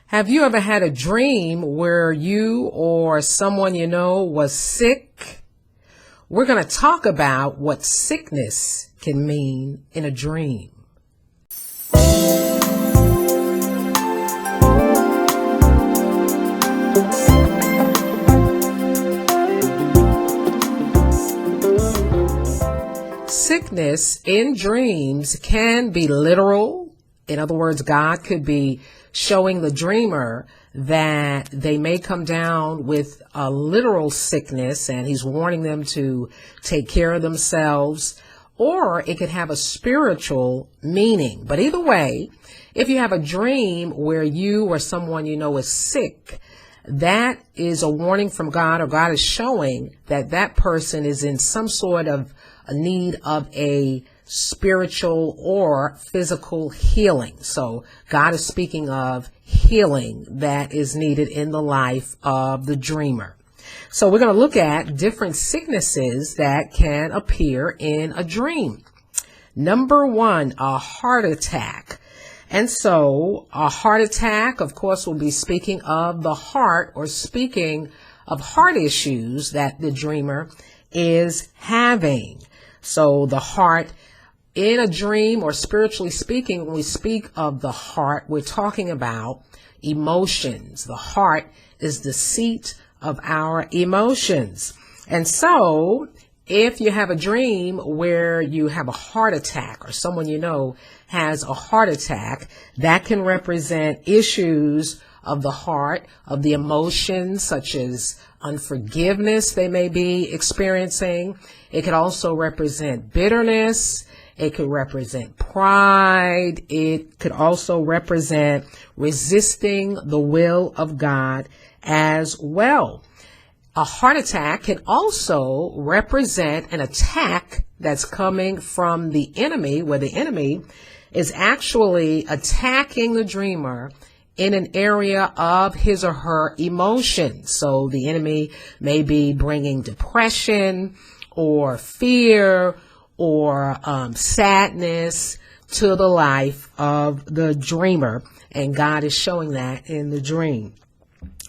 Have you ever had a dream where you or someone you know was sick? We're going to talk about what sickness can mean in a dream. Sickness in dreams can be literal. In other words, God could be showing the dreamer that they may come down with a literal sickness and he's warning them to take care of themselves, or it could have a spiritual meaning. But either way, if you have a dream where you or someone you know is sick, that is a warning from God, or God is showing that that person is in some sort of a need of a spiritual or physical healing. So God is speaking of healing that is needed in the life of the dreamer. So we're going to look at different sicknesses that can appear in a dream. Number one, a heart attack. And so a heart attack, of course, will be speaking of the heart, or speaking of heart issues that the dreamer is having. So the heart in a dream, or spiritually speaking, when we speak of the heart, we're talking about emotions. The heart is the seat of our emotions. And so if you have a dream where you have a heart attack, or someone you know has a heart attack, that can represent issues of the heart, of the emotions, such as unforgiveness they may be experiencing. It could also represent bitterness. It could represent pride. It could also represent resisting the will of God as well. A heart attack can also represent an attack that's coming from the enemy, where the enemy is actually attacking the dreamer in an area of his or her emotions. So the enemy may be bringing depression or fear or sadness to the life of the dreamer, and God is showing that in the dream.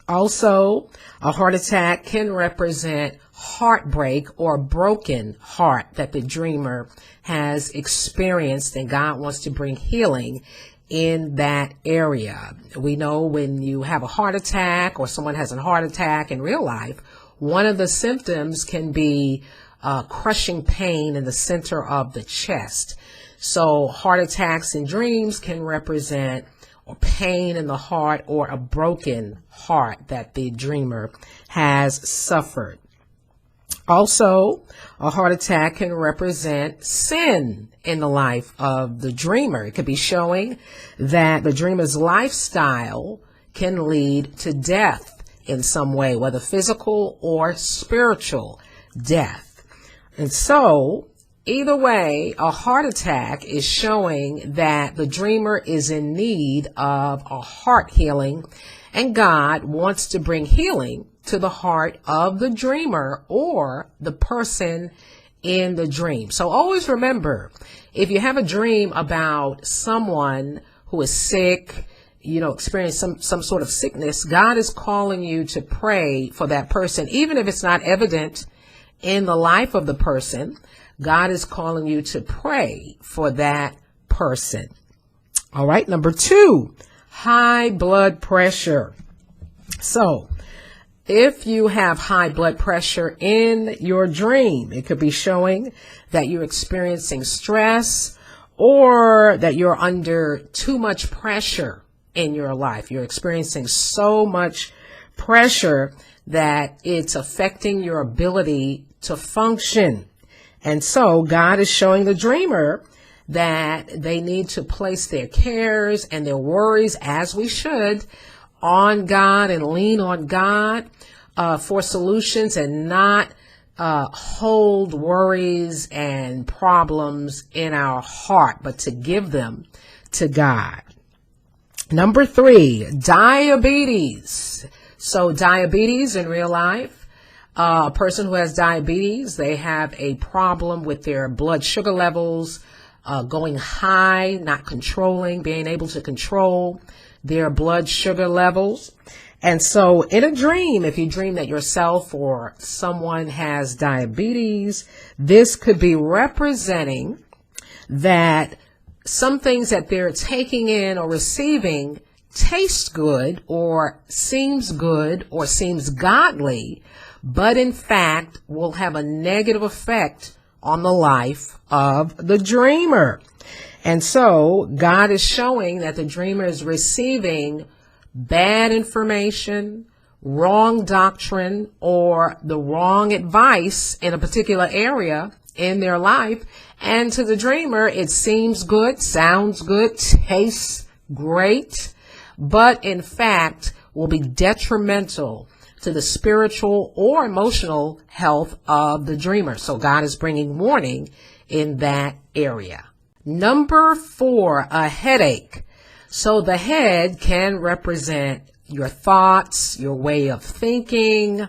Also, a heart attack can represent heartbreak or broken heart that the dreamer has experienced, and God wants to bring healing in that area. We know when you have a heart attack, or someone has a heart attack in real life, one of the symptoms can be crushing pain in the center of the chest. So heart attacks in dreams can represent or pain in the heart, or a broken heart that the dreamer has suffered. Also, a heart attack can represent sin in the life of the dreamer. It could be showing that the dreamer's lifestyle can lead to death in some way, whether physical or spiritual death. And so, either way, a heart attack is showing that the dreamer is in need of a heart healing, and God wants to bring healing to the heart of the dreamer or the person in the dream. So always remember, if you have a dream about someone who is sick, experience some sort of sickness, God is calling you to pray for that person, even if it's not evident in the life of the person. God is calling you to pray for that person. All right. Number two, high blood pressure. So if you have high blood pressure in your dream, it could be showing that you're experiencing stress, or that you're under too much pressure in your life. You're experiencing so much pressure that it's affecting your ability to function. And so God is showing the dreamer that they need to place their cares and their worries, as we should, on God, and lean on God for solutions, and not hold worries and problems in our heart, but to give them to God. Number three, diabetes. So diabetes in real life, a person who has diabetes, they have a problem with their blood sugar levels going high, not controlling, being able to control their blood sugar levels. And so in a dream, if you dream that yourself or someone has diabetes, this could be representing that some things that they're taking in or receiving tastes good or seems godly, but in fact will have a negative effect on the life of the dreamer. And so God is showing that the dreamer is receiving bad information, wrong doctrine, or the wrong advice in a particular area in their life. And to the dreamer, it seems good, sounds good, tastes great, but in fact will be detrimental to the spiritual or emotional health of the dreamer. So God is bringing warning in that area. Number 4, a headache. So the head can represent your thoughts, your way of thinking,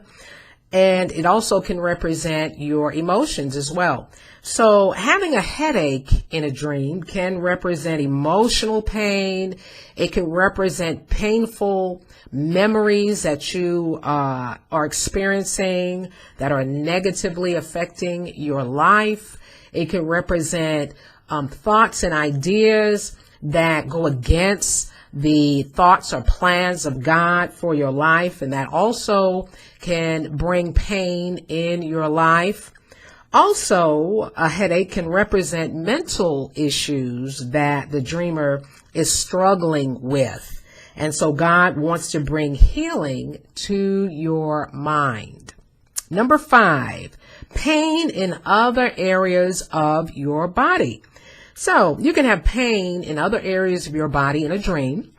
and it also can represent your emotions as well. So having a headache in a dream can represent emotional pain. It can represent painful memories that you are experiencing that are negatively affecting your life. It can represent thoughts and ideas that go against the thoughts or plans of God for your life, and that also can bring pain in your life. Also, a headache can represent mental issues that the dreamer is struggling with. And so God wants to bring healing to your mind. Number 5, pain in other areas of your body. So you can have pain in other areas of your body in a dream.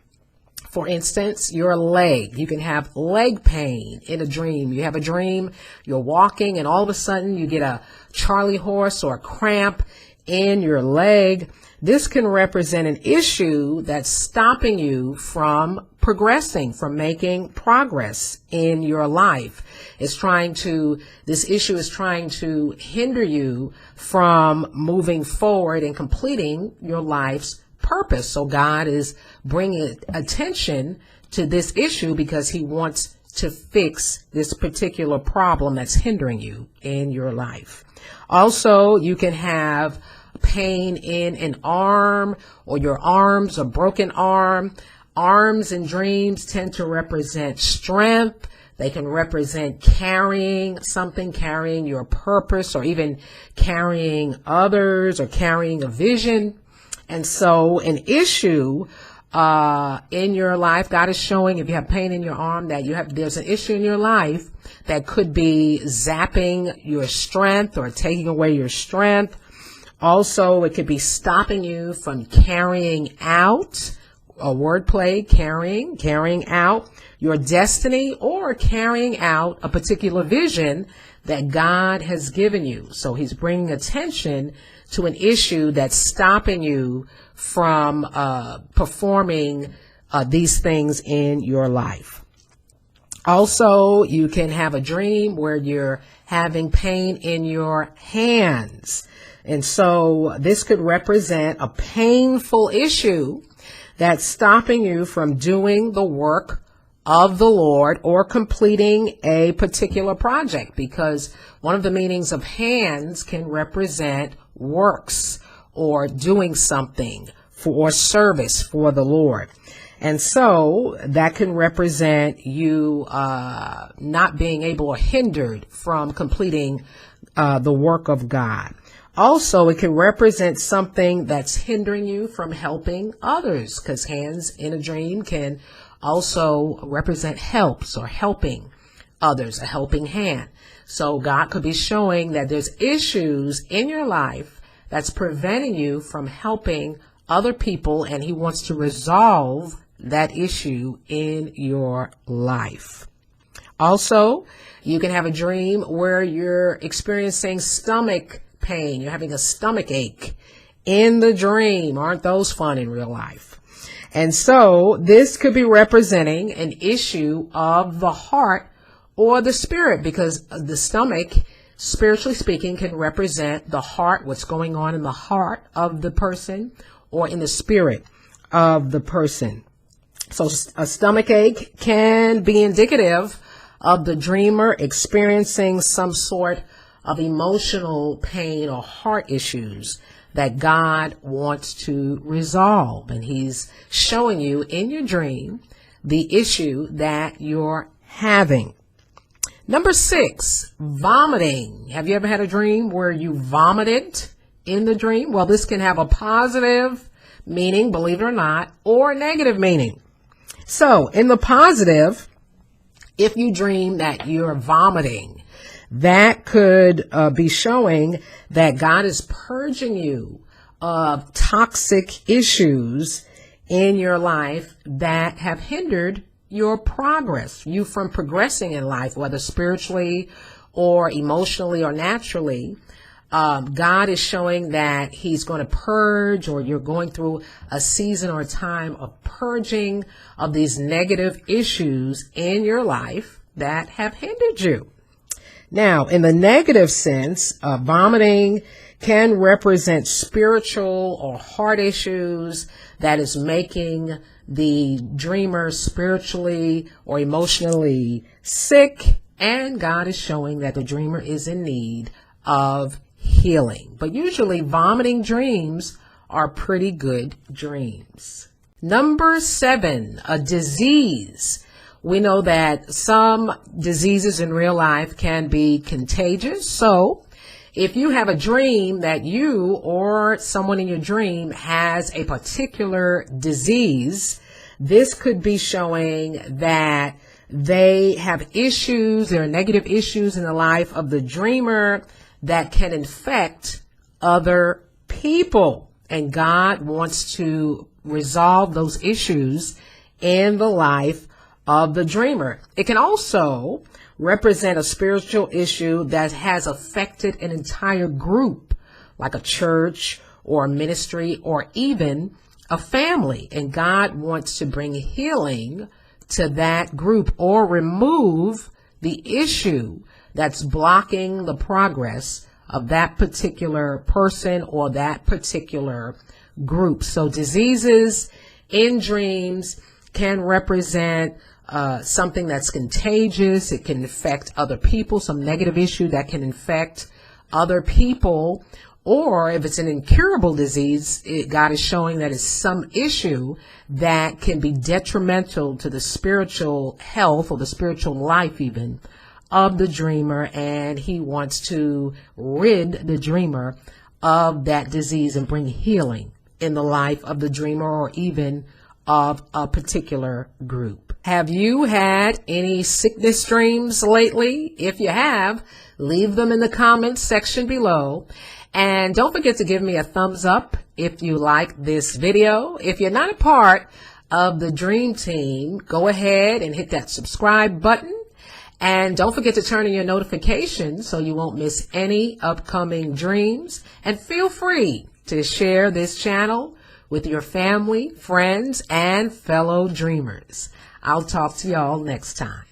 For instance, your leg. You can have leg pain in a dream. You have a dream, you're walking, and all of a sudden you get a Charlie horse or a cramp in your leg. This can represent an issue that's stopping you from progressing, from making progress in your life. This issue is trying to hinder you from moving forward and completing your life's purpose. So God is bringing attention to this issue because he wants to fix this particular problem that's hindering you in your life. Also, you can have pain in an arm or your arms, a broken arm. Arms in dreams tend to represent strength. They can represent carrying something, carrying your purpose, or even carrying others, or carrying a vision. And so an issue in your life, God is showing, if you have pain in your arm, that there's an issue in your life that could be zapping your strength or taking away your strength. Also, it could be stopping you from carrying out, a wordplay, carrying out your destiny, or carrying out a particular vision that God has given you. So he's bringing attention to an issue that's stopping you from performing these things in your life. Also, you can have a dream where you're having pain in your hands. And so this could represent a painful issue that's stopping you from doing the work of the Lord or completing a particular project, because one of the meanings of hands can represent works or doing something for service for the Lord. And so that can represent you not being able or hindered from completing the work of God. Also, it can represent something that's hindering you from helping others, because hands in a dream can also represent helps or helping others, a helping hand. So God could be showing that there's issues in your life that's preventing you from helping other people, and he wants to resolve that issue in your life. Also, you can have a dream where you're experiencing stomach pain. You're having a stomach ache in the dream. Aren't those fun in real life? And so this could be representing an issue of the heart or the spirit, because the stomach, spiritually speaking, can represent the heart, what's going on in the heart of the person or in the spirit of the person. So a stomach ache can be indicative of the dreamer experiencing some sort of emotional pain or heart issues that God wants to resolve. And he's showing you in your dream the issue that you're having. Number 6, vomiting. Have you ever had a dream where you vomited in the dream? Well, this can have a positive meaning, believe it or not, or a negative meaning. So in the positive, if you dream that you're vomiting, that could be showing that God is purging you of toxic issues in your life that have hindered your progress, you from progressing in life, whether spiritually or emotionally or naturally. God is showing that he's going to purge, or you're going through a season or a time of purging of these negative issues in your life that have hindered you. Now, in the negative sense, vomiting can represent spiritual or heart issues that is making the dreamer spiritually or emotionally sick, and God is showing that the dreamer is in need of healing. But usually vomiting dreams are pretty good dreams. Number 7, a disease. We know that some diseases in real life can be contagious. So if you have a dream that you or someone in your dream has a particular disease, this could be showing that they have issues, there are negative issues in the life of the dreamer that can infect other people. And God wants to resolve those issues in the life of the dreamer. It can also represent a spiritual issue that has affected an entire group, like a church or a ministry or even a family. And God wants to bring healing to that group or remove the issue that's blocking the progress of that particular person or that particular group. So diseases in dreams can represent something that's contagious. It can affect other people, some negative issue that can infect other people. Or if it's an incurable disease, God is showing that it's some issue that can be detrimental to the spiritual health or the spiritual life even of the dreamer, and he wants to rid the dreamer of that disease and bring healing in the life of the dreamer or even of a particular group. Have you had any sickness dreams lately? If you have, leave them in the comments section below. And don't forget to give me a thumbs up if you like this video. If you're not a part of the Dream Team, go ahead and hit that subscribe button. And don't forget to turn on your notifications so you won't miss any upcoming dreams. And feel free to share this channel with your family, friends, and fellow dreamers. I'll talk to y'all next time.